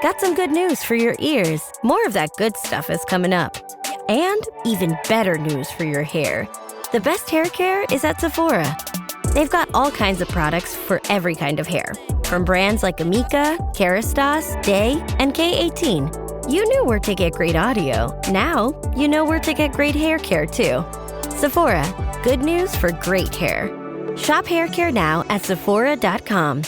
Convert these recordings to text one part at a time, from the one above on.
got some good news for your ears. More of that good stuff is coming up. And even better news for your hair. The best hair care is at Sephora. They've got all kinds of products for every kind of hair. From brands like Amika, Kerastase, Day, and K18. You knew where to get great audio. Now, you know where to get great hair care too. Sephora, good news for great hair. Shop hair care now at Sephora.com.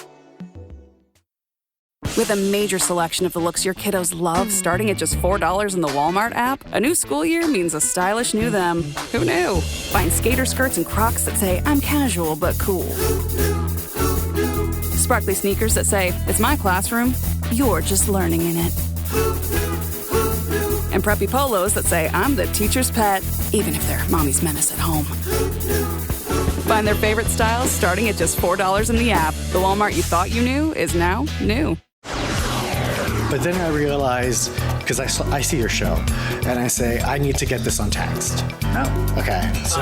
With a major selection of the looks your kiddos love starting at just $4 in the Walmart app, a new school year means a stylish new them. Who knew? Find skater skirts and Crocs that say, I'm casual but cool. Sparkly sneakers that say, it's my classroom, you're just learning in it. And preppy polos that say, I'm the teacher's pet, even if they're mommy's menace at home. Find their favorite styles starting at just $4 in the app. The Walmart you thought you knew is now new. But then I realized, because I see your show, and I say, I need to get this on text. Oh. Okay. So.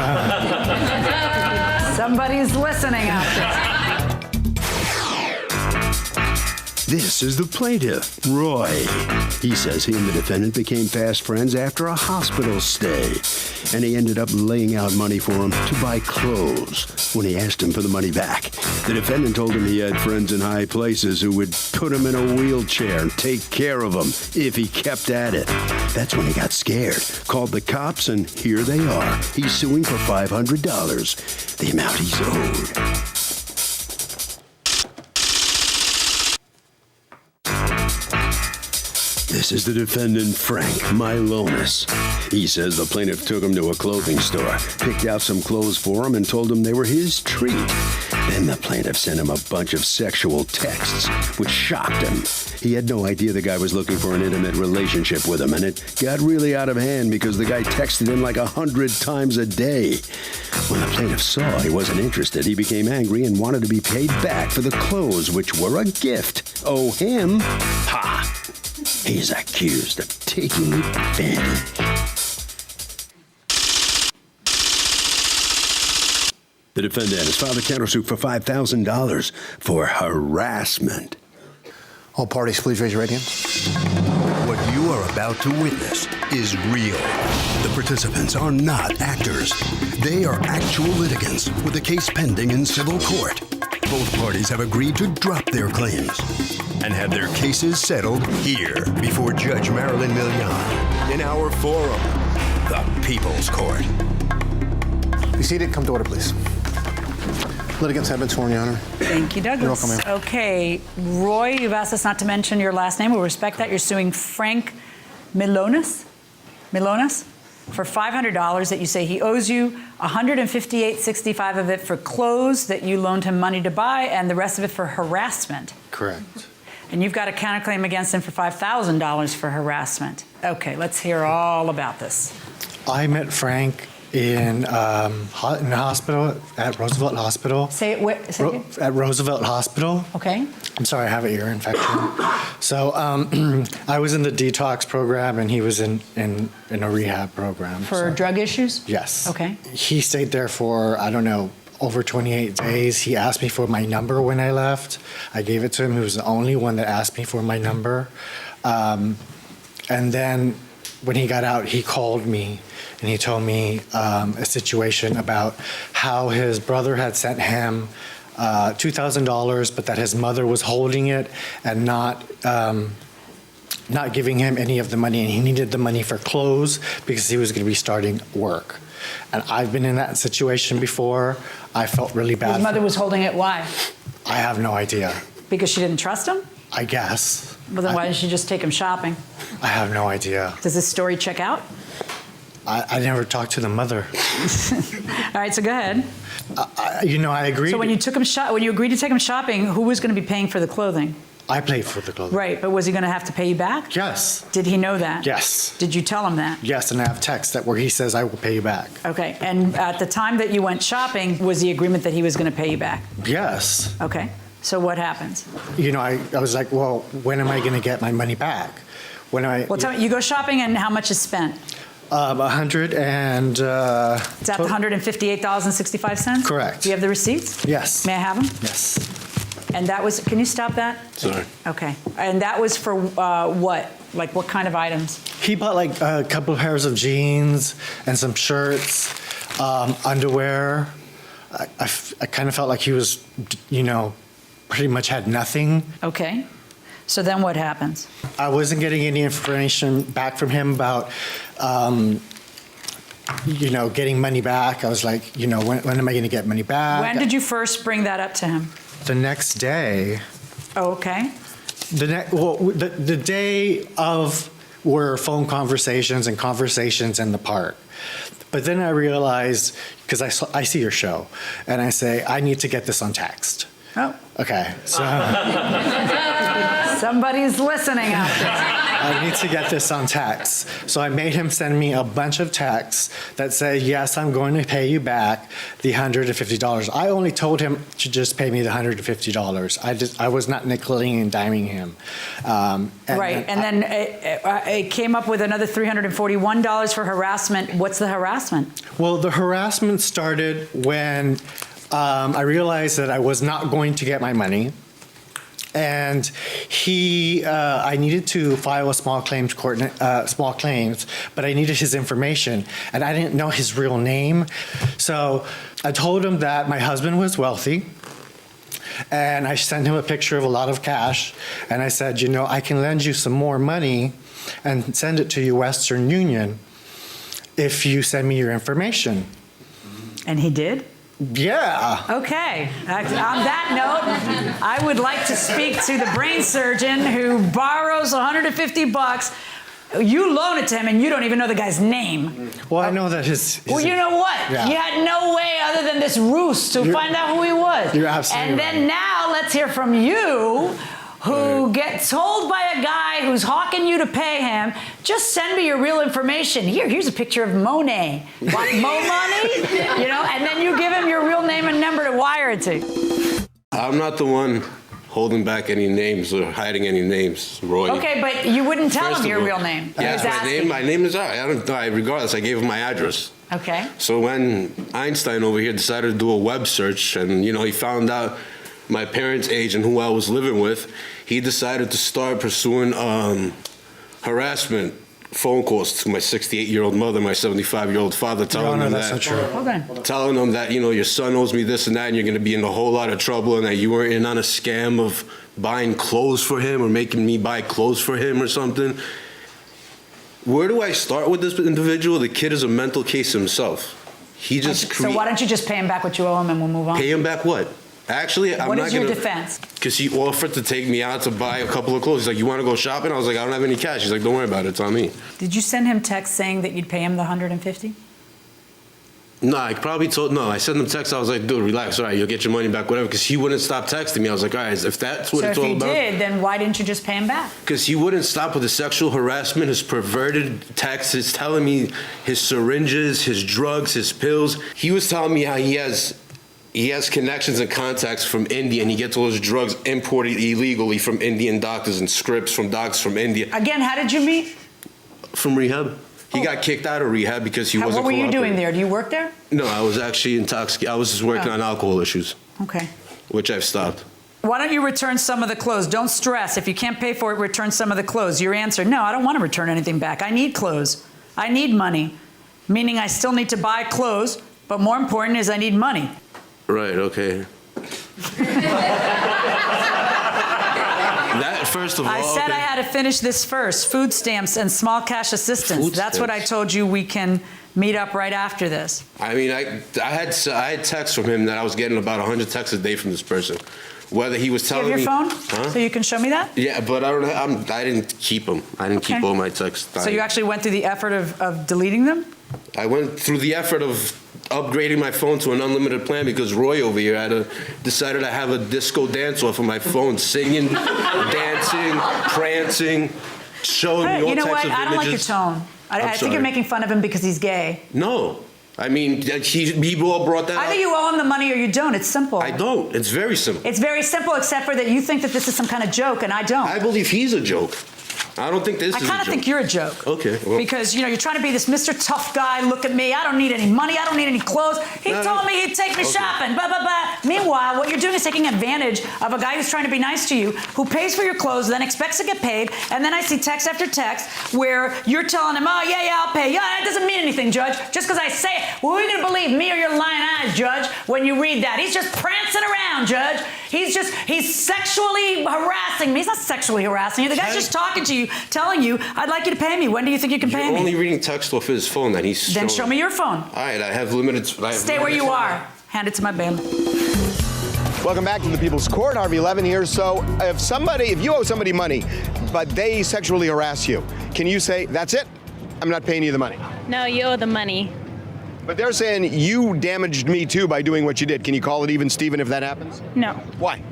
Somebody's listening out there. This is the plaintiff, Roy. He says he and the defendant became fast friends after a hospital stay, and he ended up laying out money for him to buy clothes. When he asked him for the money back, the defendant told him he had friends in high places who would put him in a wheelchair and take care of him if he kept at it. That's when he got scared, called the cops, and here they are. He's suing for $500, the amount he's owed. This is the defendant, Frank Milus. He says the plaintiff took him to a clothing store, picked out some clothes for him, and told him they were his treat. Then the plaintiff sent him a bunch of sexual texts, which shocked him. He had no idea the guy was looking for an intimate relationship with him, and it got really out of hand because the guy texted him like 100 times a day. When the plaintiff saw he wasn't interested, he became angry and wanted to be paid back for the clothes, which were a gift. Oh, him? Ha! He's accused of taking advantage. The defendant has filed a countersuit for $5,000 for harassment. All parties, please raise your right hands. What you are about to witness is real. The participants are not actors. They are actual litigants with a case pending in civil court. Both parties have agreed to drop their claims and have their cases settled here before Judge Marilyn Millian in our forum, the People's Court. Be seated. Come to order, please. Litigants have been sworn, Your Honor. Thank you, Douglas. You're welcome, ma'am. Okay, Roy, you've asked us not to mention your last name. We'll respect that. You're suing Frank Milus for $500 that you say he owes you, $158.65 of it for clothes that you loaned him money to buy, and the rest of it for harassment. Correct. And you've got a counterclaim against him for $5,000 for harassment. Okay, let's hear all about this. I met Frank in the hospital, at Roosevelt Hospital. Say it again. At Roosevelt Hospital. Okay. I'm sorry, I have an ear infection. So I was in the detox program, and he was in a rehab program. For drug issues? Yes. Okay. He stayed there for, I don't know, over 28 days. He asked me for my number when I left. I gave it to him. He was the only one that asked me for my number. And then when he got out, he called me, and he told me a situation about how his brother had sent him $2,000, but that his mother was holding it and not giving him any of the money, and he needed the money for clothes because he was going to be starting work. And I've been in that situation before. I felt really bad. His mother was holding it. Why? I have no idea. Because she didn't trust him? I guess. Well, then why didn't she just take him shopping? I have no idea. Does this story check out? I never talked to the mother. All right, so go ahead. I agree. So when you agreed to take him shopping, who was going to be paying for the clothing? I paid for the clothing. Right, but was he going to have to pay you back? Yes. Did he know that? Yes. Did you tell him that? Yes, and I have text where he says I will pay you back. Okay, and at the time that you went shopping, was the agreement that he was going to pay you back? Yes. Okay, so what happens? I was like, well, when am I going to get my money back? Well, tell me, you go shopping and how much is spent? 100 and... Is that the $158.65? Correct. Do you have the receipts? Yes. May I have them? Yes. And that was, can you stop that? Sorry. Okay. And that was for what? Like what kind of items? He bought like a couple of pairs of jeans and some shirts, underwear. I kind of felt like he was, pretty much had nothing. Okay. So then what happens? I wasn't getting any information back from him about, getting money back. I was like, when am I going to get money back? When did you first bring that up to him? The next day. Oh, okay. The day of were phone conversations and conversations in the park. But then I realized, because I see your show, and I say, I need to get this on text. Oh. Okay, so Somebody's listening out there. I need to get this on text. So I made him send me a bunch of texts that say, yes, I'm going to pay you back the $150. I only told him to just pay me the $150. I was not nickeling and diming him. Right, and then it came up with another $341 for harassment. What's the harassment? Well, the harassment started when I realized that I was not going to get my money. And I needed to file a small claims, but I needed his information, and I didn't know his real name. So I told him that my husband was wealthy, and I sent him a picture of a lot of cash, and I said, I can lend you some more money and send it to you, Western Union, if you send me your information. And he did? Yeah. Okay. On that note, I would like to speak to the brain surgeon who borrows $150. You loan it to him, and you don't even know the guy's name. Well, I know that his well, you know what? Yeah. You had no way other than this ruse to find out who he was. You're absolutely And then now let's hear from you, who gets told by a guy who's hawking you to pay him, just send me your real information. Here's a picture of Monet. Want Mo money? And then you give him your real name and number to wire it to. I'm not the one holding back any names or hiding any names, Roy. Okay, but you wouldn't tell him your all, real name. Yes, my name is I don't know. Regardless, I gave him my address. Okay. So when Einstein over here decided to do a web search, and he found out my parents' age and who I was living with, he decided to start pursuing harassment phone calls to my 68-year-old mother, my 75-year-old father, telling them that's not true. Hold on. telling them that, your son owes me this and that, and you're going to be in a whole lot of trouble, and that you were in on a scam of buying clothes for him or making me buy clothes for him or something. Where do I start with this individual? The kid is a mental case himself. He just So why don't you just pay him back what you owe him and we'll move on? Pay him back what? Actually, I'm not What going is to... your defense? Because he offered to take me out to buy a couple of clothes. He's like, you want to go shopping? I was like, I don't have any cash. He's like, don't worry about it. It's on me. Did you send him text saying that you'd pay him the $150? No, I sent him text. I was like, dude, relax. All right, you'll get your money back, whatever. Because he wouldn't stop texting me. I was like, all right, if that's what it's all about. So if he did, then why didn't you just pay him back? Because he wouldn't stop with the sexual harassment, his perverted texts, his telling me his syringes, his drugs, his pills. He was telling me how he has connections and contacts from India, and he gets all his drugs imported illegally from Indian doctors and scripts from doctors from India. Again, how did you meet? From rehab. He got kicked out of rehab because he wasn't What were you cooperating. doing there? Do you work there? No, I was actually intoxicated. I was just working on alcohol issues, Okay. which I've stopped. Why don't you return some of the clothes? Don't stress. If you can't pay for it, return some of the clothes. Your answer, no, I don't want to return anything back. I need clothes. I need money. Meaning I still need to buy clothes, but more important is I need money. Right, okay. That, first of all... I said I had to finish this first. Food stamps and small cash assistance. That's what I told you. We can meet up right after this. I mean, I had texts from him that I was getting about 100 texts a day from this person. Whether he was telling me... Do you have your phone? So you can show me that? Yeah, but I didn't keep them. I didn't keep all my texts. So you actually went through the effort of deleting them? I went through the effort of upgrading my phone to an unlimited plan because Roy over here decided to have a disco dance off of my phone, singing, dancing, prancing, showing me all types of images. You know what? I don't like your tone. I think you're making fun of him because he's gay. No. I mean, he all brought that up. Either you owe him the money or you don't. It's simple. I don't. It's very simple. It's very simple, except for that you think that this is some kind of joke, and I don't. I believe he's a joke. I don't think this is a joke. I kind of think you're a joke. Okay. Well. Because, you're trying to be this Mr. Tough guy. Look at me. I don't need any money. I don't need any clothes. He told me he'd take me shopping. Blah, blah, blah. Meanwhile, what you're doing is taking advantage of a guy who's trying to be nice to you, who pays for your clothes, then expects to get paid. And then I see text after text where you're telling him, oh, yeah, I'll pay. Yeah, that doesn't mean anything, Judge. Just because I say it. Well, who are you going to believe, me or your lying eyes, Judge, when you read that? He's just prancing around, Judge. He's sexually harassing me. He's not sexually harassing you. The guy's just talking to you, telling you, I'd like you to pay me. When do you think you can pay me? You're only reading text off his phone that he's Then show me your phone. All right, I have limited. Stay where you are. Hand it to my bailiff. Welcome back to the People's Court. Harvey Levin here. So if you owe somebody money, but they sexually harass you, can you say, that's it? I'm not paying you the money? No, you owe the money. But they're saying you damaged me too by doing what you did. Can you call it even, Steven, if that happens? No. Why?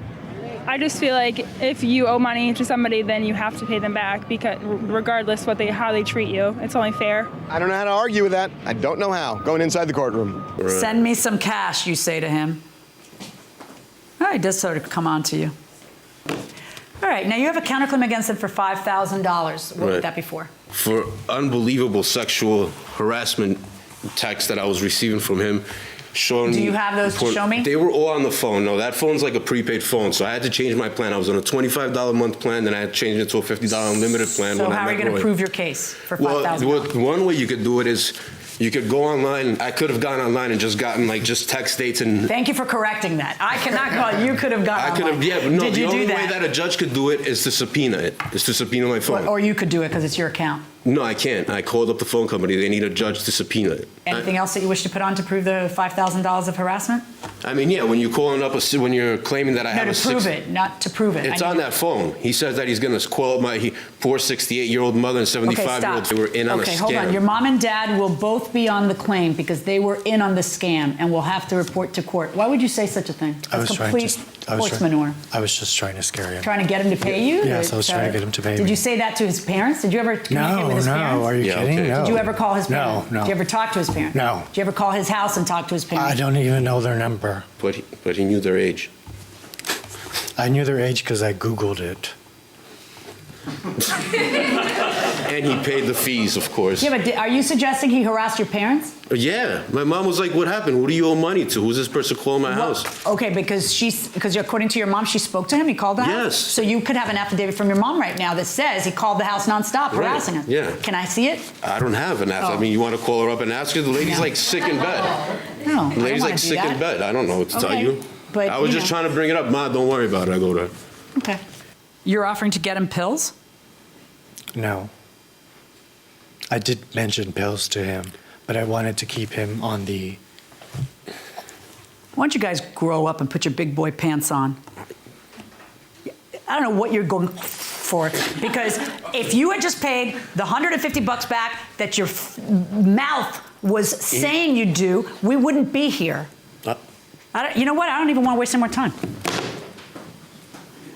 I just feel like if you owe money to somebody, then you have to pay them back, because regardless how they treat you, it's only fair. I don't know how to argue with that. I don't know how. Going inside the courtroom. Right. Send me some cash, you say to him. Oh, he does sort of come on to you. All right, now you have a counterclaim against him for $5,000. What would that be for? For unbelievable sexual harassment texts that I was receiving from him. Showing Do you have those to show me? They were all on the phone. No, that phone's like a prepaid phone, so I had to change my plan. I was on a $25 a month plan, then I had to change it to a $50 unlimited plan. So how are you going to prove your case for $5,000? Well, one way you could do it is you could go online. I could have gone online and just gotten just text dates and. Thank you for correcting that. I cannot call. You could have gone online. I could have, yeah, but no. Did you the do only that? way that a judge could do it is to subpoena it. Is to subpoena my phone. Or you could do it because it's your account. No, I can't. I called up the phone company. They need a judge to subpoena it. Anything else that you wish to put on to prove the $5,000 of harassment? I mean, yeah, when you're calling up when you're claiming that I have a to prove it, not to prove it. It's on that phone. He says that he's going to call up my poor 68-year-old mother and 75-year-old. They were in on a scam. Okay, hold on. Your mom and dad will both be on the claim because they were in on the scam and will have to report to court. Why would you say such a thing? I was manure. I was just trying to scare him. Trying to get him to pay you? Yes, I was trying to get him to pay me. Did you say that to his parents? Did you ever communicate with his parents? No, are you kidding? Okay. No. Did you ever call his parents? No. Did you ever talk to his parents? No. Did you ever call his house and talk to his parents? I don't even know their number. But he knew their age. I knew their age because I Googled it. And he paid the fees, of course. Yeah, but are you suggesting he harassed your parents? Yeah. My mom was like, what happened? Who do you owe money to? Who's this person calling my house? Okay, because according to your mom, she spoke to him, he called the house? Yes. So you could have an affidavit from your mom right now that says he called the house nonstop, harassing him. Yeah. Can I see it? I don't have an affidavit. I mean, you want to call her up and ask her? The lady's like sick in bed. No, The lady's like sick in bed. I don't know what to tell you. But, I was just trying to bring it up. Ma, don't worry about it. I go to her. Okay. You're offering to get him pills? No. I did mention pills to him, but I wanted to keep him on the. Why don't you guys grow up and put your big boy pants on? I don't know what you're going for, because if you had just paid the $150 back that your mouth was saying you'd do, we wouldn't be here. You know what? I don't even want to waste any more time.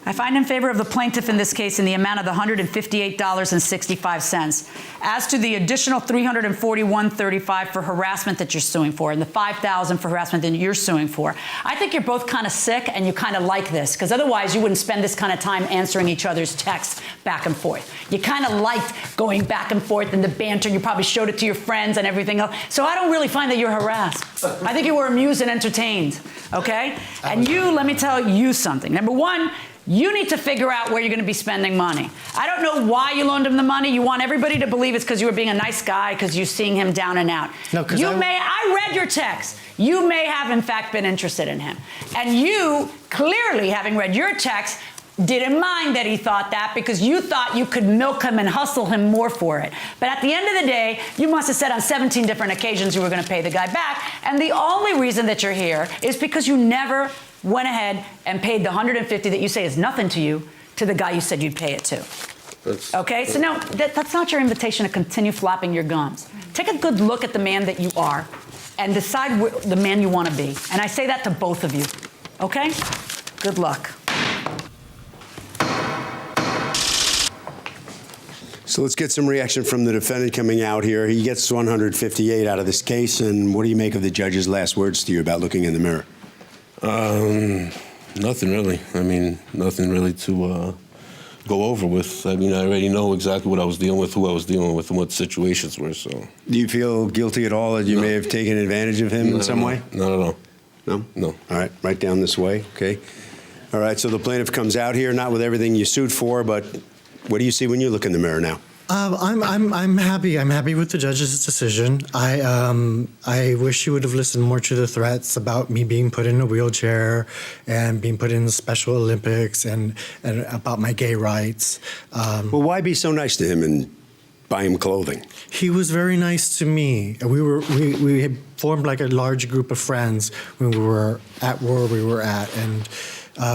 I find in favor of the plaintiff in this case in the amount of the $158.65. As to the additional $341.35 for harassment that you're suing for, and the $5,000 for harassment that you're suing for, I think you're both kind of sick and you kind of like this, because otherwise you wouldn't spend this kind of time answering each other's texts back and forth. You kind of liked going back and forth and the banter. You probably showed it to your friends and everything else. So I don't really find that you're harassed. I think you were amused and entertained, okay? And you, let me tell you something. Number one, you need to figure out where you're going to be spending money. I don't know why you loaned him the money. You want everybody to believe it's because you were being a nice guy, because you're seeing him down and out. No, because I read your text. You may have, in fact, been interested in him. And you, clearly, having read your text, didn't mind that he thought that, because you thought you could milk him and hustle him more for it. But at the end of the day, you must have said on 17 different occasions you were going to pay the guy back. And the only reason that you're here is because you never went ahead and paid the $150 that you say is nothing to you to the guy you said you'd pay it to. Okay? So no, that's not your invitation to continue flapping your gums. Take a good look at the man that you are and decide the man you want to be. And I say that to both of you. Okay? Good luck. So let's get some reaction from the defendant coming out here. He gets 158 out of this case. And what do you make of the judge's last words to you about looking in the mirror? Nothing really. I mean, nothing really to go over with. I mean, I already know exactly what I was dealing with, who I was dealing with, and what the situations were. So, Do you feel guilty at all that you may have taken advantage of him in some way? Not at all. No? No. All right, right down this way, okay. All right, so the plaintiff comes out here, not with everything you sued for, but what do you see when you look in the mirror now? I'm happy. I'm happy with the judge's decision. I wish you would have listened more to the threats about me being put in a wheelchair and being put in the Special Olympics and about my gay rights. Well, why be so nice to him and buy him clothing? He was very nice to me. We had formed like a large group of friends when we were at where we were at, and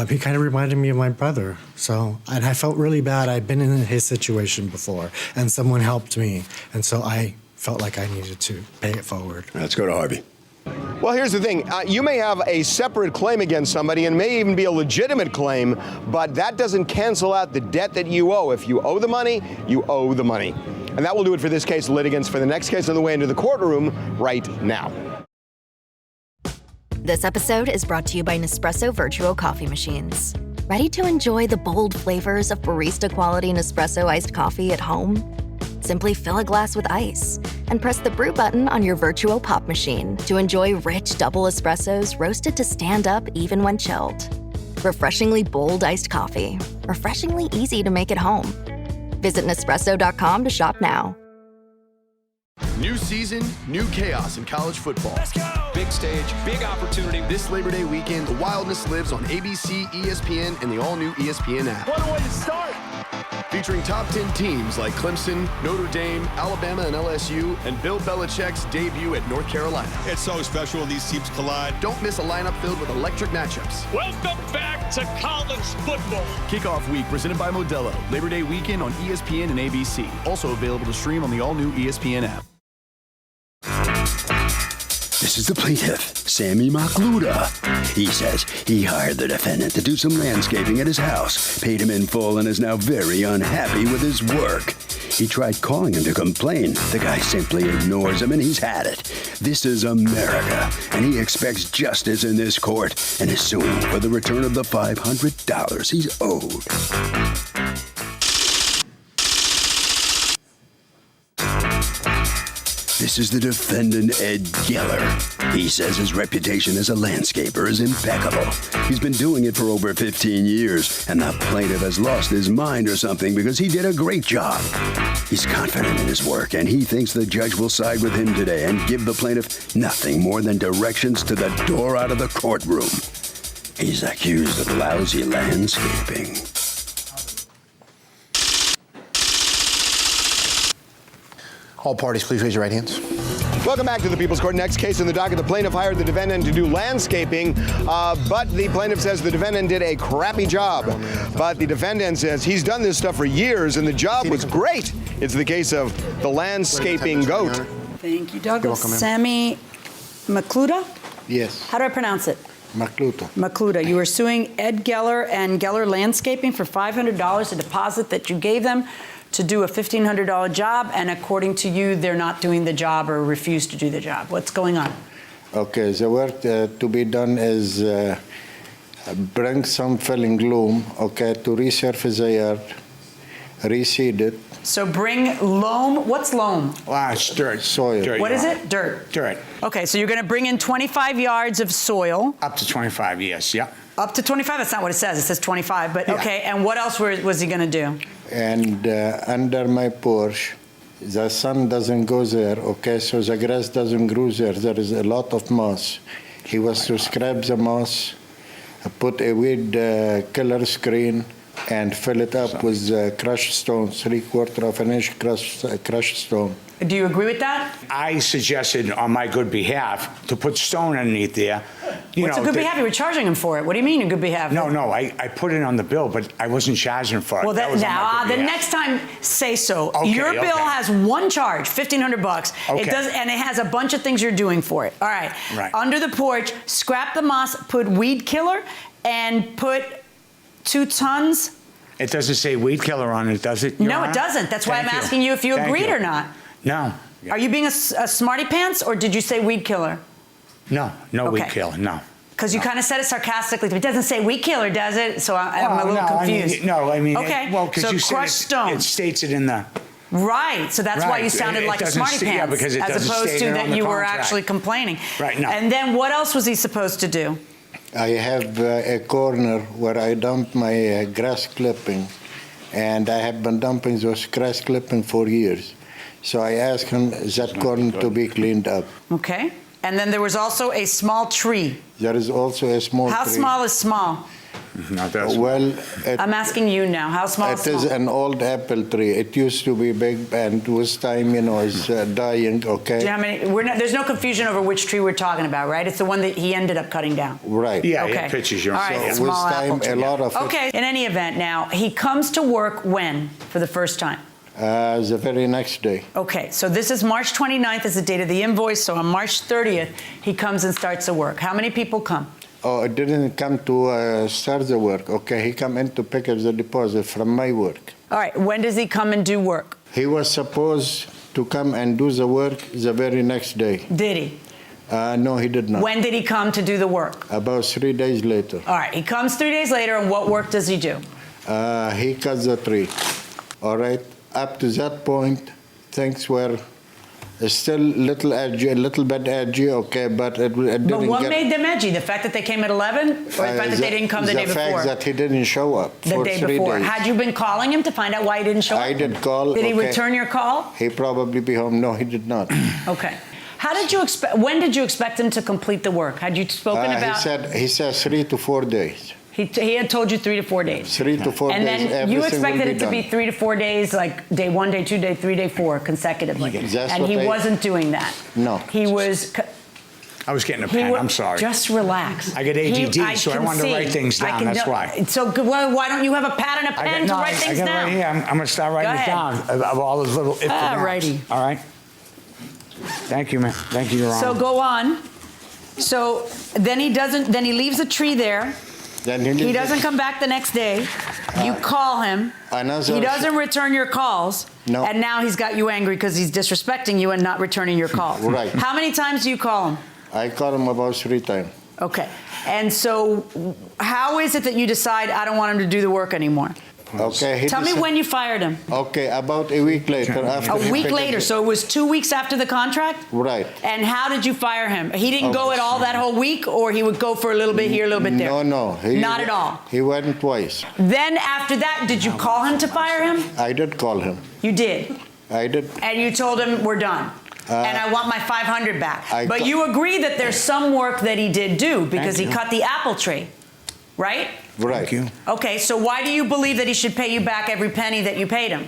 he kind of reminded me of my brother. And I felt really bad. I'd been in his situation before, and someone helped me, and so I felt like I needed to pay it forward. Let's go to Harvey. Well, here's the thing. You may have a separate claim against somebody and may even be a legitimate claim, but that doesn't cancel out the debt that you owe. If you owe the money, you owe the money. And that will do it for this case. Litigants for the next case on the way into the courtroom right now. This episode is brought to you by Nespresso Virtual Coffee Machines. Ready to enjoy the bold flavors of barista-quality Nespresso iced coffee at home? Simply fill a glass with ice and press the brew button on your virtual pop machine to enjoy rich double espressos roasted to stand up even when chilled. Refreshingly bold iced coffee. Refreshingly easy to make at home. Visit Nespresso.com to shop now. New season, new chaos in college football. Let's go! Big stage, big opportunity. This Labor Day weekend, the wildness lives on ABC, ESPN, and the all-new ESPN app. What a way to start! Featuring top 10 teams like Clemson, Notre Dame, Alabama, and LSU, and Bill Belichick's debut at North Carolina. It's so special when these teams collide. Don't miss a lineup filled with electric matchups. Welcome back to college football. Kickoff week presented by Modelo. Labor Day weekend on ESPN and ABC. Also available to stream on the all-new ESPN app. This is the plaintiff, Sammy Mccluda. He says he hired the defendant to do some landscaping at his house, paid him in full, and is now very unhappy with his work. He tried calling him to complain. The guy simply ignores him, and he's had it. This is America, and he expects justice in this court and is suing for the return of the $500 he's owed. This is the defendant, Ed Geller. He says his reputation as a landscaper is impeccable. He's been doing it for over 15 years, and the plaintiff has lost his mind or something because he did a great job. He's confident in his work, and he thinks the judge will side with him today and give the plaintiff nothing more than directions to the door out of the courtroom. He's accused of lousy landscaping. All parties, please raise your right hands. Welcome back to the People's Court. Next case in the docket, the plaintiff hired the defendant to do landscaping, but the plaintiff says the defendant did a crappy job. But the defendant says he's done this stuff for years and the job was great. It's the case of the landscaping goat. Thank you, Douglas. welcome, ma'am. Sammy Mccluda? Yes. How do I pronounce it? Mccluda. Mccluda. You were suing Ed Geller and Geller Landscaping for $500, a deposit that you gave them to do a $1,500 job, and according to you, they're not doing the job or refuse to do the job. What's going on? Okay, the work to be done is bring some filling loam, okay, to resurface the yard, reseed it. So bring loam. What's loam? It's dirt. Soil. Dirt, What is it? Dirt. Dirt. Okay, so you're going to bring in 25 yards of soil. Up to 25, yes, yeah. Up to 25? That's not what it says. It says 25, but Yeah. okay. And what else was he going to do? And under my porch, the sun doesn't go there, okay, so the grass doesn't grow there. There is a lot of moss. He was to scrape the moss, put a weed killer screen, and fill it up with crushed stone, 3/4 of an inch crushed stone. Do you agree with that? I suggested on my good behalf to put stone underneath there. What's a good behalf? You were charging him for it. What do you mean a good behalf? No, I put it on the bill, but I wasn't charging for it. Well, That was on my good the behalf. next time, say so. Okay, Your bill okay. has one charge, $1,500. Okay. It does, and it has a bunch of things you're doing for it. All right. Right. Under the porch, scrap the moss, put weed killer, and put 2 tons. It doesn't say weed killer on it, does it? Your No, Honor? it doesn't. That's why Thank I'm asking you if you Thank agreed or not. No. Are you being a smarty pants, or did you say weed killer? No, weed Okay. killer, no. Because you kind of said it sarcastically. It doesn't say weed killer, does it? So I'm a little confused. I mean, okay. Because so you said crushed stone. It states it in the. Right, so that's why you sounded like a smarty pants, Yeah, because it as opposed state to it that on the you were contract. actually complaining. Right, no. And then what else was he supposed to do? I have a corner where I dump my grass clipping, and I have been dumping those grass clipping for years. So I asked him that corner to be cleaned up. Okay. And then there was also a small tree. There is also a small How tree. small is small? Not that small. Well, I'm asking you now. How small is it small? is an old apple tree. It used to be big, and with time, it's dying, okay? Do you know how many? There's no confusion over which tree we're talking about, right? It's the one that he ended up cutting down. Right. Yeah, Okay. yeah, pictures. You're All right, So small with apple time, tree. a lot of it. Okay, in any event now, he comes to work when for the first time? The very next day. Okay, so this is March 29th is the date of the invoice, so on March 30th, he comes and starts the work. How many people come? Oh, it didn't come to start the work. Okay, he come in to pick up the deposit from my work. All right, when does he come and do work? He was supposed to come and do the work the very next day. Did he? No, he did not. When did he come to do the work? About 3 days later. All right, he comes 3 days later, and what work does he do? He cut the tree. All right. Up to that point, things were still a little bit edgy, okay, but it didn't But what get... made them edgy? The fact that they came at 11, or the fact that they didn't come the day before? The fact that he didn't show up The for day 3 before. days. Had you been calling him to find out why he didn't show up? I did call. Did he okay. return your call? He probably be home. No, he did not. Okay. How did you expect? When did you expect him to complete the work? Had you spoken about? He said 3 to 4 days. He had told you 3 to 4 days. 3 to 4 and days. And then you expected it to be 3 to 4 days, like day 1, day 2, day 3, day 4, consecutively. That's and what he I- wasn't doing that. No. He was. I was getting a pen. I'm sorry. Just relax. I get ADD, so I can wanted to see. write things down. That's why. So well, why don't you have a pad and a pen to write things I got down? Right here. I'm going to start writing it down of all those little. Righty. All right. Thank you, man. Thank you, Your Honor. So go on. So then he doesn't. Then he leaves the tree there. Then He doesn't come back the next day. You call him. He doesn't return your calls. No. And now he's got you angry because he's disrespecting you and not returning your calls. Right. How many times do you call him? I called him about 3 times. Okay. And so how is it that you decide I don't want him to do the work anymore? Okay. Tell me when you fired him. Okay, about a week later. After A week later, so it was 2 weeks after the contract? Right. And how did you fire him? He didn't go at all that whole week, or he would go for a little bit here, a little bit there? No. Not at all. He went twice. Then after that, did you call him to fire him? I did call him. You did? I did. And you told him, we're done. And I want my 500 back. But you agree that there's some work that he did do because he cut the apple tree, right? Right. Thank you. Okay, so why do you believe that he should pay you back every penny that you paid him?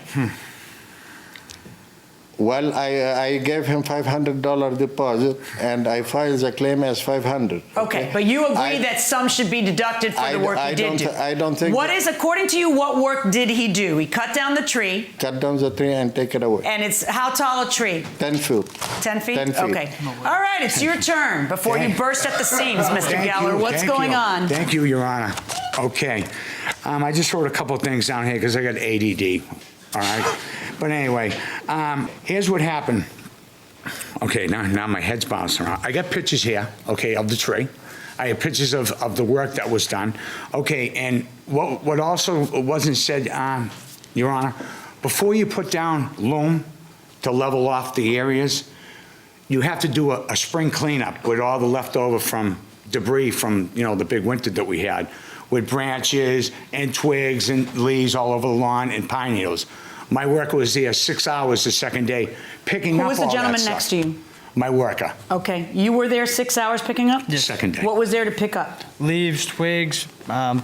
Well, I gave him $500 deposit, and I filed the claim as $500. Okay, but you agree that some should be deducted for the work he did do. I don't think. What is, according to you, what work did he do? He cut down the tree. Cut down the tree and take it away. And it's how tall a tree? 10 feet. 10 feet? 10 feet. Okay. All right, it's your turn before you burst at the seams, Mr. Geller. What's going on? Thank you, Your Honor. Okay. I just wrote a couple of things down here because I got ADD. All right. But anyway, here's what happened. Okay, now my head's bouncing around. I got pictures here, okay, of the tree. I have pictures of the work that was done. Okay, and what also wasn't said, Your Honor, before you put down loam to level off the areas, you have to do a spring cleanup with all the leftover from debris from, the big winter that we had, with branches and twigs and leaves all over the lawn and pine needles. My worker was there 6 hours the second day picking up all that stuff. Who was the gentleman next to you? My worker. Okay, you were there 6 hours picking up? The second day. What was there to pick up? Leaves, twigs,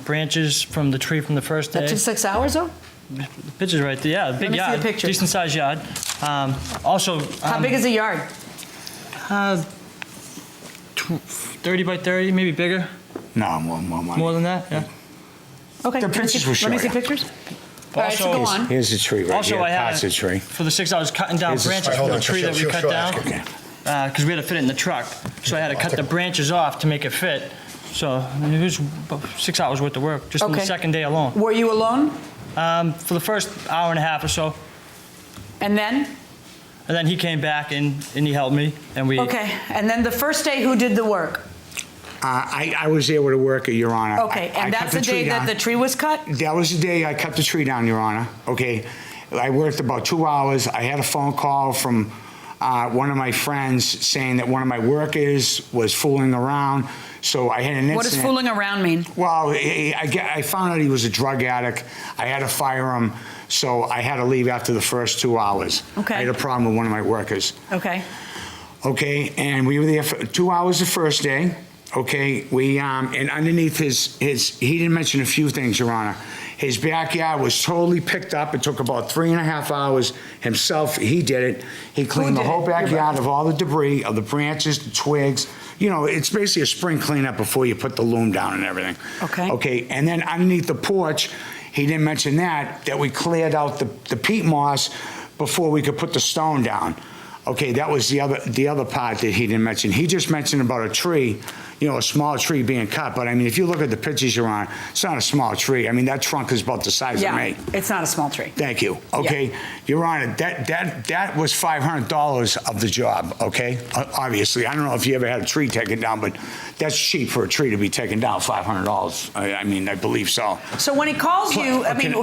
branches from the tree from the first day. That took 6 hours, though? The picture's right there. Yeah, big Let me yard. see the picture. Decent sized yard. Also. How big is the yard? 30 by 30, maybe bigger. No, more. More than that, yeah. Okay, The pictures will show let me see you. pictures. All right, so go on. Here's the tree right Also, here, I had parts of the tree. for the 6 hours cutting down Here's the- branches hold from the on, tree that we she'll cut show down after. Okay. because we had to fit it in the truck. So I had to cut the branches off to make it fit. So it was about 6 hours worth of work just on the Okay. second day alone. Were you alone? For the first hour and a half or so. And then? And then he came back and he helped me and we. Okay, and then the first day, who did the work? I was there with a worker, Your Honor. Okay, I and cut that's the tree day that down. the tree was cut? That was the day I cut the tree down, Your Honor. Okay, I worked about 2 hours. I had a phone call from one of my friends saying that one of my workers was fooling around. So I had an incident. What does fooling around mean? Well, I found out he was a drug addict. I had to fire him, so I had to leave after the first 2 hours. Okay. I had a problem with one of my workers. Okay. Okay, and we were there for 2 hours the first day. Okay, and underneath his, he didn't mention a few things, Your Honor. His backyard was totally picked up. It took about 3.5 hours himself. He did it. He cleaned the whole backyard of all the debris, of the branches, the twigs. You know, it's basically a spring cleanup before you put the loom down and everything. Okay. Okay, and then underneath the porch, he didn't mention that we cleared out the peat moss before we could put the stone down. Okay, that was the other part that he didn't mention. He just mentioned about a tree, you know, a small tree being cut. But I mean, if you look at the pictures you're on, it's not a small tree. I mean, that trunk is about the size of me. It's not a small tree. Thank you. Okay, Your Honor, that was $500 of the job. Okay, obviously, I don't know if you ever had a tree taken down, but that's cheap for a tree to be taken down. $500. I mean, I believe so. So when he calls you, I mean,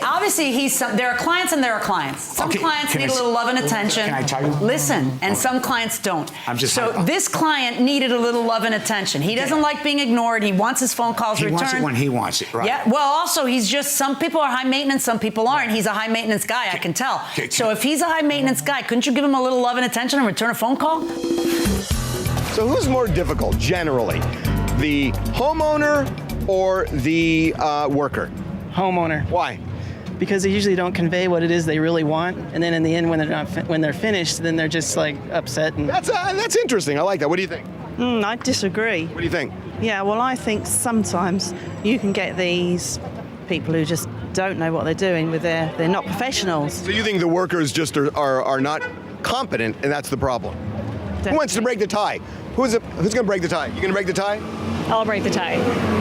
obviously there are clients and there are clients. Some clients need a little love and attention. Can I tell you? Listen, and some clients don't. So this client needed a little love and attention. He doesn't like being ignored. He wants his phone calls returned. He wants it when he wants it, right? Yeah. Well, also some people are high maintenance, some people aren't. He's a high maintenance guy, I can tell. So if he's a high maintenance guy, couldn't you give him a little love and attention and return a phone call? So who's more difficult generally, the homeowner or the worker? Homeowner. Why? Because they usually don't convey what it is they really want, and then in the end, when they're finished, then they're just like upset. And that's interesting. I like that. What do you think? I disagree. What do you think? Yeah, well, I think sometimes you can get these people who just don't know what they're doing they're not professionals. So you think the workers just are not competent, and that's the problem? Who wants to break the tie? Who's going to break the tie? You going to break the tie? I'll break the tie.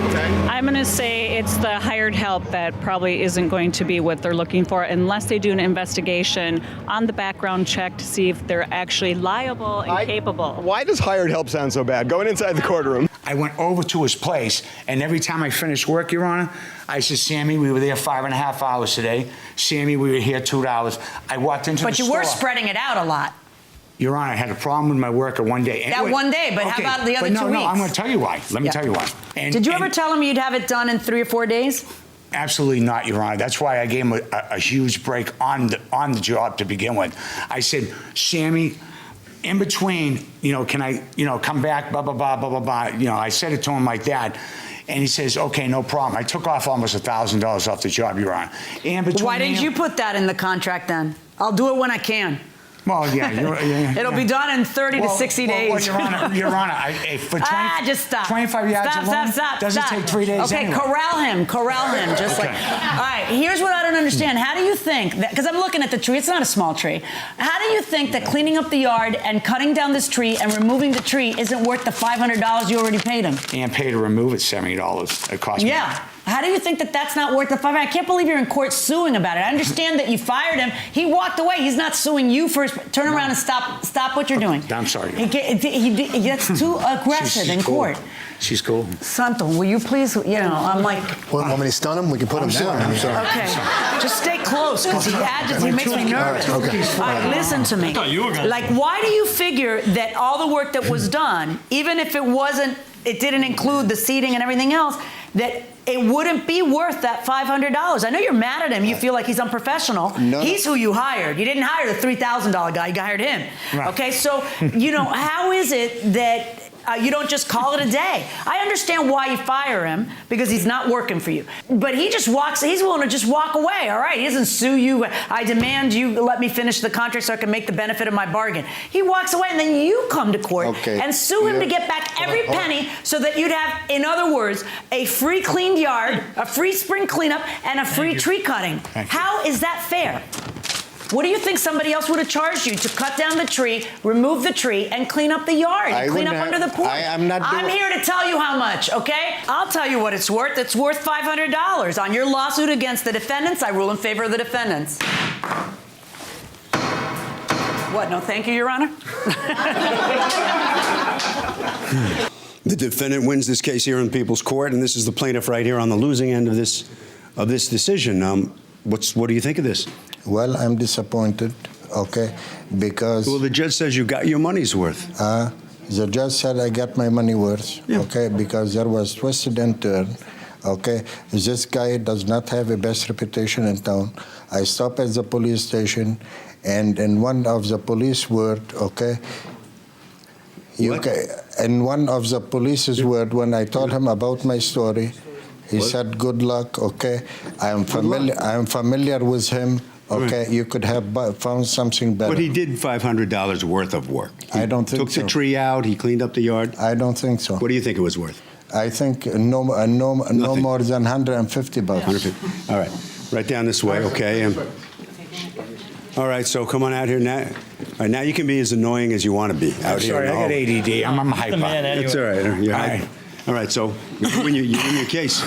Okay. I'm going to say it's the hired help that probably isn't going to be what they're looking for unless they do an investigation on the background check to see if they're actually liable and capable. Why does hired help sound so bad? Going inside the courtroom. I went over to his place, and every time I finished work, Your Honor, I said, Sammy, we were there 5.5 hours today. Sammy, we were here 2 hours. I walked into the store. But you were spreading it out a lot. Your Honor, I had a problem with my worker one day. That one day, but how about the other 2 weeks? No, I'm going to tell you why. Let me tell you why. Did you ever tell him you'd have it done in 3 or 4 days? Absolutely not, Your Honor. That's why I gave him a huge break on the job to begin with. I said, Sammy, in between, can I, come back, blah, blah, blah, blah, blah, blah. I said it to him like that. And he says, okay, no problem. I took off almost $1,000 off the job, Your Honor. Why didn't you put that in the contract then? I'll do it when I can. Well, yeah. It'll be done in 30 to 60 days. Well, Your Honor, for 20, just stop. 25 yards alone, doesn't take 3 days Okay, anyway. corral him, just like. All right, here's what I don't understand. How do you think that, because I'm looking at the tree, it's not a small tree. How do you think that cleaning up the yard and cutting down this tree and removing the tree isn't worth the $500 you already paid him? And pay to remove it $70. It cost me. Yeah. How do you think that that's not worth the $500? I can't believe you're in court suing about it. I understand that you fired him. He walked away. He's not suing you for his... Turn around and stop what you're doing. I'm sorry. He gets too aggressive in court. She's cool. Santo, will you please, I'm like... Want me to stun him? We can put him down. I'm sorry. Okay. Just stay close, because he makes me nervous. All right, okay. All right, listen to me. Like, why do you figure that all the work that was done, even if it didn't include the seating and everything else, that it wouldn't be worth that $500? I know you're mad at him. You feel like he's unprofessional. No. He's who you hired. You didn't hire the $3,000 guy. You hired him. Right. Okay, so, how is it that you don't just call it a day? I understand why you fire him, because he's not working for you. But he's willing to just walk away, all right? He doesn't sue you. I demand you let me finish the contract so I can make the benefit of my bargain. He walks away, and then you come to court and sue him to get back every penny so that you'd have, in other words, a free cleaned yard, a free spring cleanup, and a free tree cutting. How is that fair? What do you think somebody else would have charged you to cut down the tree, remove the tree, and clean up the yard, clean up under the porch? I'm here to tell you how much, okay? I'll tell you what it's worth. It's worth $500. On your lawsuit against the defendants, I rule in favor of the defendants. What, no thank you, Your Honor? The defendant wins this case here in People's Court, and this is the plaintiff right here on the losing end of this decision. What do you think of this? Well, I'm disappointed, okay, because... Well, the judge says you got your money's worth. The judge said I got my money worth, okay, because there was twisted and turn, okay. This guy does not have a best reputation in town. I stopped at the police station, and in one of the police word, okay, in one of the police's word, when I told him about my story, he said, "Good luck." Okay, I am familiar with him. Okay, you could have found something better. But he did $500 worth of work. I don't think so. Took the so. tree out. He cleaned up the yard. I don't think so. What do you think it was worth? I think no more than $150. 150. All right, right down this way. Okay. All right, so come on out here now. All right, now you can be as annoying as you want to be out here. Sorry, I got ADD. I'm hyper. That's all right. You're all right. All right, so you win your case.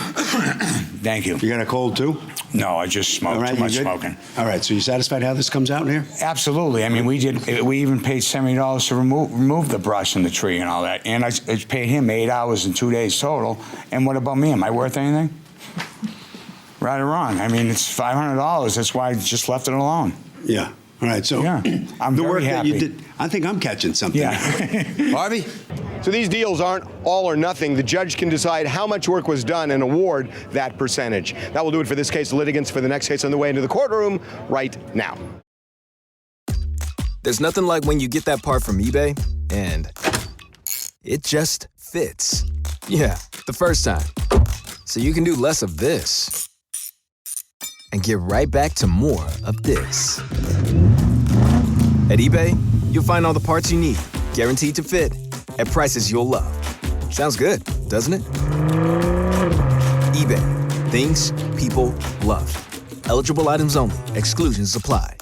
Thank you. You got a cold too? No, I just smoked. All right, Too much smoking. All right, so you satisfied how this comes out here? Absolutely. I mean, we even paid $70 to remove the brush and the tree and all that, and I paid him 8 hours and 2 days total. And what about me? Am I worth anything? Right or wrong? I mean, it's $500. That's why I just left it alone. Yeah. All right, so I'm the very work happy. that you did, I think I'm catching something. Yeah. Harvey? So these deals aren't all or nothing. The judge can decide how much work was done and award that percentage. That will do it for this case. Litigants for the next case on the way into the courtroom right now. There's nothing like when you get that part from eBay and it just fits. Yeah, the first time. So you can do less of this and get right back to more of this. At eBay, you'll find all the parts you need, guaranteed to fit, at prices you'll love. Sounds good, doesn't it? eBay, things people love. Eligible items only. Exclusions apply.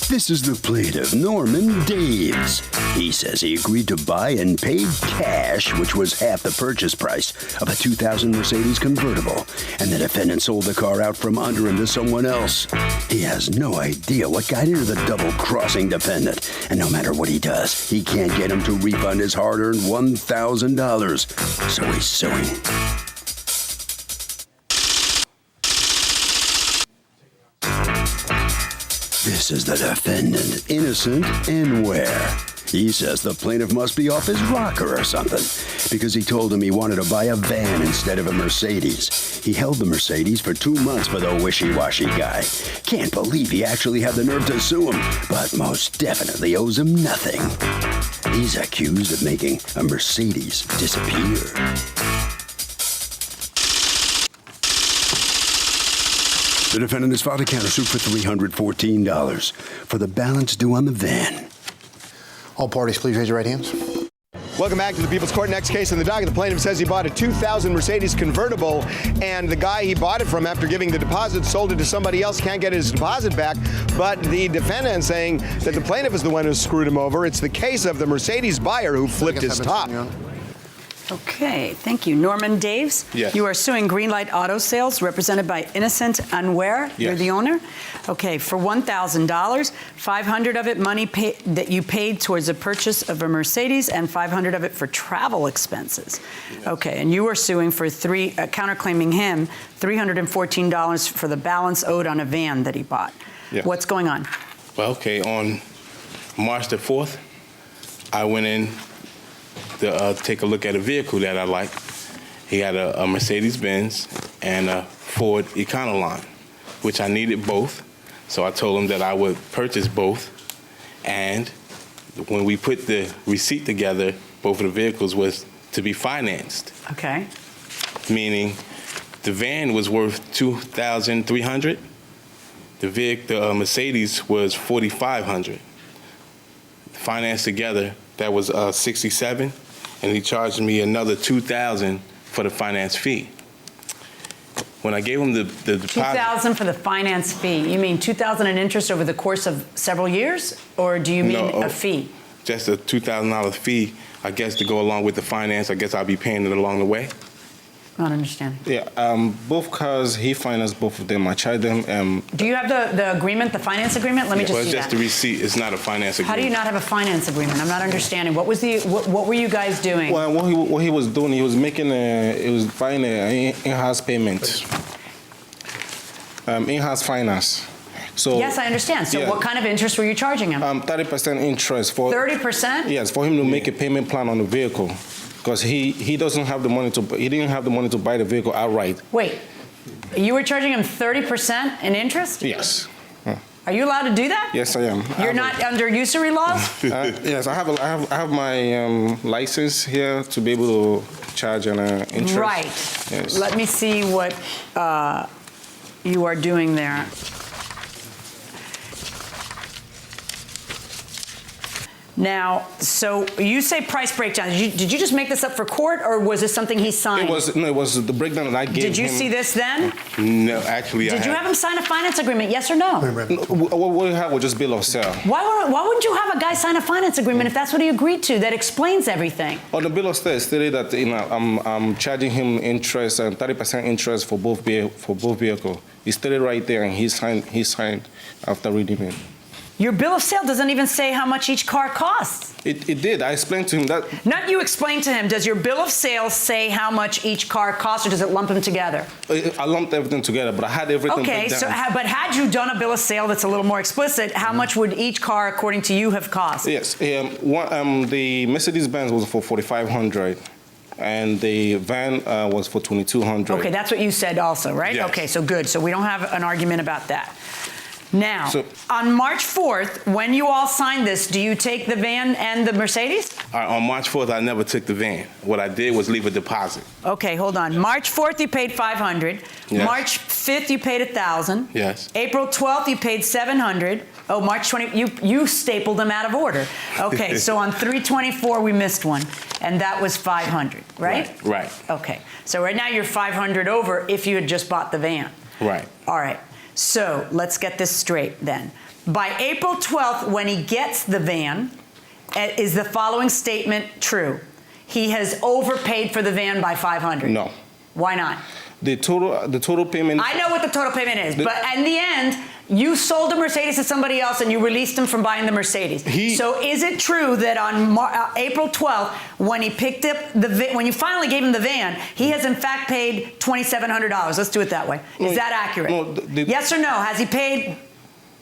This is the plaintiff, Norman Daves. He says he agreed to buy and paid cash, which was half the purchase price of a 2000 Mercedes convertible, and the defendant sold the car out from under him to someone else. He has no idea what got into the double-crossing defendant, and no matter what he does, he can't get him to refund his hard-earned $1,000. So he's suing. This is the defendant, innocent Unwair. He says the plaintiff must be off his rocker or something because he told him he wanted to buy a van instead of a Mercedes. He held the Mercedes for 2 months for the wishy-washy guy. Can't believe he actually had the nerve to sue him, but most definitely owes him nothing. He's accused of making a Mercedes disappear. The defendant has filed a countersuit for $314 for the balance due on the van. All parties, please raise your right hands. Welcome back to the People's Court. Next case in the docket. The plaintiff says he bought a 2000 Mercedes convertible, and the guy he bought it from after giving the deposit sold it to somebody else, can't get his deposit back. But the defendant saying that the plaintiff is the one who screwed him over. It's the case of the Mercedes buyer who flipped his top. Okay, thank you. Norman Daves? Yes. You are suing Greenlight Auto Sales, represented by Innocent Unwair. You're Yes. the owner? Okay, for $1,000, $500 of it money that you paid towards the purchase of a Mercedes, and $500 of it for travel expenses. Okay, and you are suing for counterclaiming him $314 for the balance owed on a van that he bought. Yeah. What's going on? Well, okay, on March the 4th, I went in to take a look at a vehicle that I like. He had a Mercedes-Benz and a Ford Econoline, which I needed both. So I told him that I would purchase both. And when we put the receipt together, both of the vehicles was to be financed. Okay. Meaning the van was worth $2,300. The Mercedes was $4,500. Financed together, that was $67,000, and he charged me another $2,000 for the finance fee. When I gave him the deposit, $2,000 for the finance fee. You mean $2,000 in interest over the course of several years, or do you mean a fee? Just a $2,000 fee, I guess, to go along with the finance. I guess I'll be paying it along the way. Not understanding. Yeah, both cars, he financed both of them. I charged them. Do you have the agreement, the finance agreement? Let me just Well, see it's just that. the receipt. It's not a finance agreement. How do you not have a finance agreement? I'm not understanding. What was what were you guys doing? Well, what he was doing, he was buying an in-house payment. In-house finance. So Yes, I understand. So yeah. what kind of interest were you charging him? 30% interest for 30%? Yes, for him to make a payment plan on the vehicle, because he doesn't have the money he didn't have the money to buy the vehicle outright. Wait, you were charging him 30% in interest? Yes. Are you allowed to do that? Yes, I am. You're not under usury laws? Yes, I have my license here to be able to charge an interest. Right. Yes. Let me see what you are doing there. Now, so you say price breakdown. Did you just make this up for court, or was this something he signed? It was the breakdown that I gave him. Did you see this then? No, actually, Did you have him sign a finance agreement, yes or no? What we have was just bill of sale. Why wouldn't you have a guy sign a finance agreement if that's what he agreed to, that explains everything? On the bill of sale, it stated that I'm charging him interest and 30% interest for both vehicles. He stated right there, and he signed after reading it. Your bill of sale doesn't even say how much each car costs. It did. I explained to him that. Not you explained to him. Does your bill of sale say how much each car costs, or does it lump them together? I lumped everything together, but I had everything. Okay, so but had you done a bill of sale that's a little more explicit, how much would each car, according to you, have cost? Yes. The Mercedes-Benz was for $4,500. And the van was for $2,200. Okay, that's what you said also, right? Yes. Okay, so good. So we don't have an argument about that. Now, on March 4th, when you all signed this, do you take the van and the Mercedes? On March 4th, I never took the van. What I did was leave a deposit. Okay, hold on. March 4th, you paid $500. Yes. March 5th, you paid $1,000. Yes. April 12th, you paid $700. Oh, March 20th, you stapled them out of order. Okay, so on 3/24, we missed one, and that was $500, right? Right. Okay, so right now you're $500 over if you had just bought the van. Right. All right. So let's get this straight then. By April 12th, when he gets the van, is the following statement true? He has overpaid for the van by $500. No. Why not? The total payment. I know what the total payment is, but in the end, you sold the Mercedes to somebody else and you released him from buying the Mercedes. So is it true that on April 12th, when he picked up when you finally gave him the van, he has in fact paid $2,700? Let's do it that way. Is that accurate? No, yes or no? Has he paid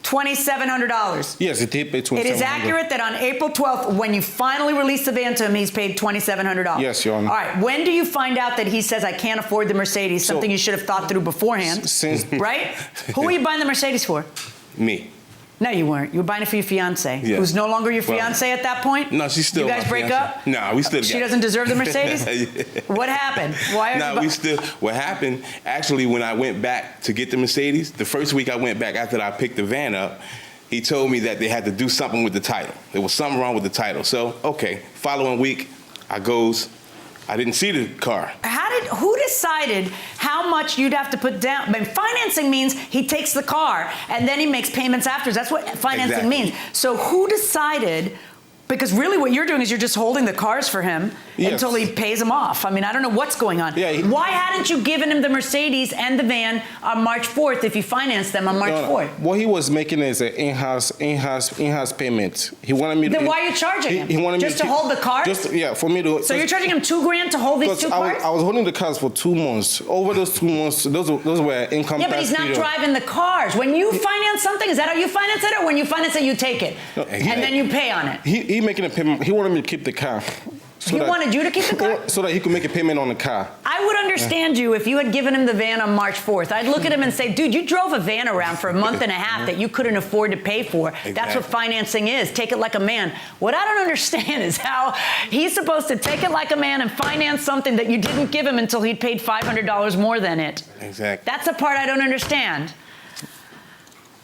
$2,700? Yes, he did pay $2,700. It is accurate that on April 12th, when you finally released the van to him, he's paid $2,700. Yes, Your Honor. All right. When do you find out that he says, I can't afford the Mercedes, something you should have thought through beforehand? Right? Who were you buying the Mercedes for? Me. No, you weren't. You were buying it for your fiance, Yeah. who's no longer your fiance at that point? No, she's still. You guys my break fiance. up? Nah, we still. She doesn't deserve the Mercedes? What happened? Why are you we still. What happened? Actually, when I went back to get the Mercedes, the first week I went back after I picked the van up, he told me that they had to do something with the title. There was something wrong with the title. So, okay. Following week, I didn't see the car. Who decided how much you'd have to put down? I mean, financing means he takes the car and then he makes payments afterwards. That's what financing means. So who decided? Because really what you're doing is you're just holding the cars for him until he pays them off. I mean, I don't know what's going on. Why hadn't you given him the Mercedes and the van on March 4th if you financed them on March 4th? What he was making is an in-house payment. He wanted me to. Then why are you charging him? He wanted just me to hold the cars? For me to. So you're charging him $2,000 to hold these two cars? I was holding the cars for 2 months. Over those 2 months, those were income tax. Yeah, but he's not driving the cars. When you finance something, is that how you finance it, or when you finance it, you take it and then you pay on it? He making a payment. He wanted me to keep the car. He wanted you to keep the car? So that he could make a payment on the car. I would understand you if you had given him the van on March 4th. I'd look at him and say, dude, you drove a van around for a month and a half that you couldn't afford to pay for. Exactly. That's what financing is. Take it like a man. What I don't understand is how he's supposed to take it like a man and finance something that you didn't give him until he'd paid $500 more than it. Exactly. That's the part I don't understand.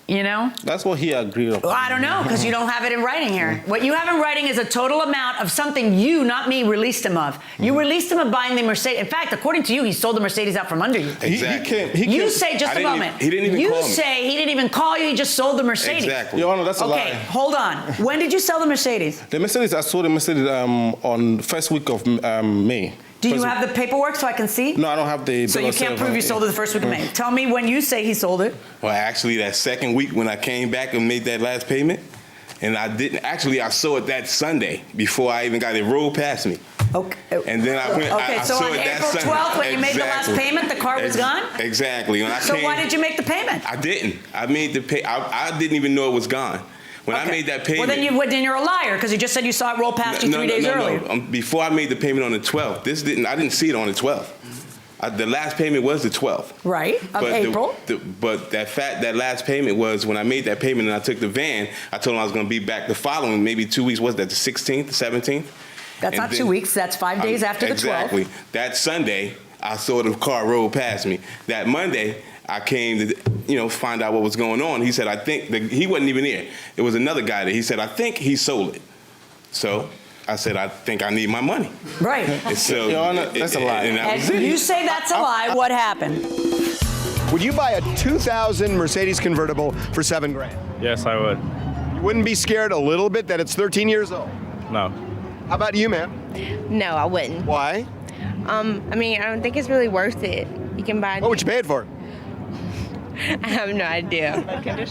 You know? That's what he agreed on. Well, I don't know, because you don't have it in writing here. What you have in writing is a total amount of something you, not me, released him of. You released him of buying the Mercedes. In fact, according to you, he sold the Mercedes out from under you. Exactly. You say, just a moment. He didn't even call me. You say he didn't even call you, he just sold the Mercedes. Exactly. Your Honor, that's a lie. Okay, hold on. When did you sell the Mercedes? The Mercedes, I sold the Mercedes on first week of May. Do you have the paperwork so I can see? No, I don't have the. So you can't prove you sold it the first week of May. Tell me when you say he sold it. Well, actually, that second week when I came back and made that last payment, and I didn't. Actually, I saw it that Sunday before I even got it rolled past me. Okay. And then I went. Okay, I so saw on it that April Sunday. 12th, when you made the last payment, the car was gone? Exactly. When I So came, why did you make the payment? I didn't. I made the pay. I didn't even know it was gone. When I made that payment. Well, then you're a liar because you just said you saw it roll past you 3 days earlier. No. Before I made the payment on the 12th, I didn't see it on the 12th. The last payment was the 12th. Right, of April. But that last payment was when I made that payment and I took the van, I told him I was going to be back the following, maybe 2 weeks. Was that the 16th, the 17th? That's not 2 weeks. That's 5 days after the 12th. Exactly. That Sunday, I saw the car roll past me. That Monday, I came to, find out what was going on. He said, I think, he wasn't even there. It was another guy there. He said, I think he sold it. So I said, I think I need my money. Right. And so, Your Honor, that's a lie. And that was And it. you say that's a lie. What happened? Would you buy a 2000 Mercedes convertible for $7,000? Yes, I would. You wouldn't be scared a little bit that it's 13 years old? No. How about you, ma'am? No, I wouldn't. Why? I don't think it's really worth it. You can buy. What would you pay it for? I have no idea.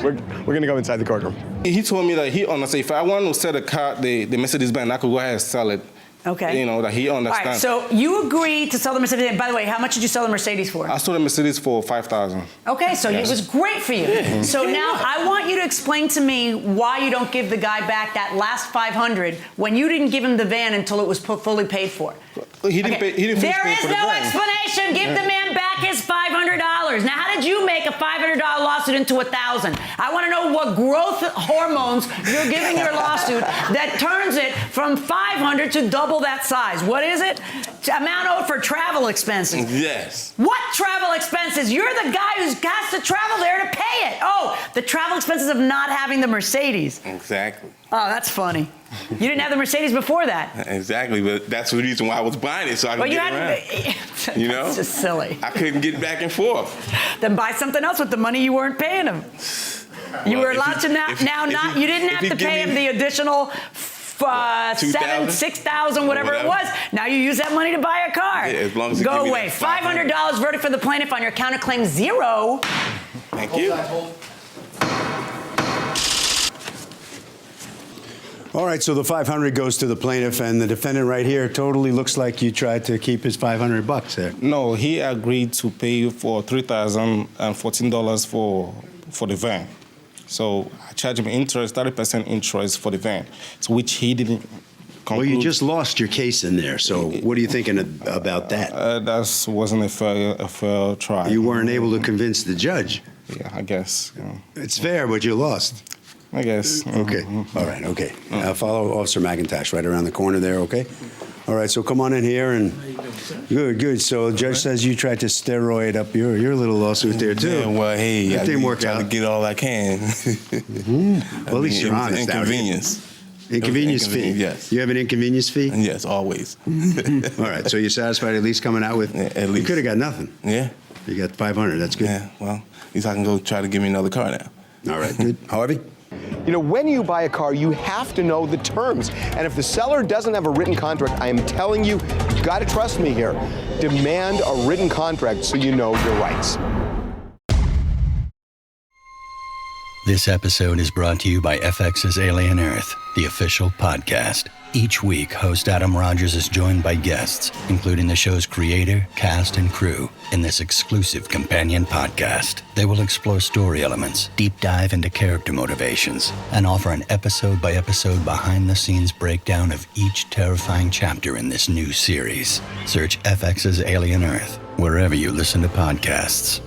We're going to go inside the courtroom. He told me that he understands. If I want to sell the car, the Mercedes-Benz, I could go ahead and sell it. Okay. That he understands. All right, so you agreed to sell the Mercedes. By the way, how much did you sell the Mercedes for? I sold the Mercedes for $5,000. Okay, so it was great for you. Yeah. So now I want you to explain to me why you don't give the guy back that last $500 when you didn't give him the van until it was fully paid for. He didn't pay. He didn't finish There paying is for the no van. explanation. Give the man back his $500. Now, how did you make a $500 lawsuit into $1,000? I want to know what growth hormones you're giving your lawsuit that turns it from $500 to double that size. What is it? Amount owed for travel expenses. Yes. What travel expenses? You're the guy who has to travel there to pay it. Oh, the travel expenses of not having the Mercedes. Exactly. Oh, that's funny. You didn't have the Mercedes before that. Exactly, but that's the reason why I was buying it, so I could get around. That's just silly. I couldn't get back and forth. Then buy something else with the money you weren't paying him. You were allowed to you didn't have to pay him the additional $6,000, whatever it was. Now you use that money to buy a car. Yeah, as long as go away. $500 verdict for the plaintiff on your counterclaim 0. Thank you. All right, so the 500 goes to the plaintiff, and the defendant right here totally looks like you tried to keep his $500 there. No, he agreed to pay for $3,014 for the van. So I charged him interest, 30% interest for the van, so which he didn't conclude. Well, you just lost your case in there, so what are you thinking about that? That wasn't a fair trial. You weren't able to convince the judge. Yeah, I guess. It's fair, but you lost. I guess. Okay. All right. Okay. Follow Officer McIntosh right around the corner there. Okay. All right. So come on in here and good. So the judge says you tried to steroid up your little lawsuit there too. Yeah, well, hey, that didn't work out. To get all I can. Well, at least you're honest. Inconvenience. Inconvenience fee. Yes. You have an inconvenience fee? Yes, always. All right. So you're satisfied at least coming out with? At least. You could have got nothing. Yeah. You got 500. That's good. Yeah. Well, at least I can go try to get me another car now. All right. Good. Harvey? When you buy a car, you have to know the terms. And if the seller doesn't have a written contract, I am telling you, you've got to trust me here. Demand a written contract so you know your rights. This episode is brought to you by FX's Alien Earth, the official podcast. Each week, host Adam Rogers is joined by guests, including the show's creator, cast, and crew, in this exclusive companion podcast. They will explore story elements, deep dive into character motivations, and offer an episode-by-episode behind-the-scenes breakdown of each terrifying chapter in this new series. Search FX's Alien Earth wherever you listen to podcasts.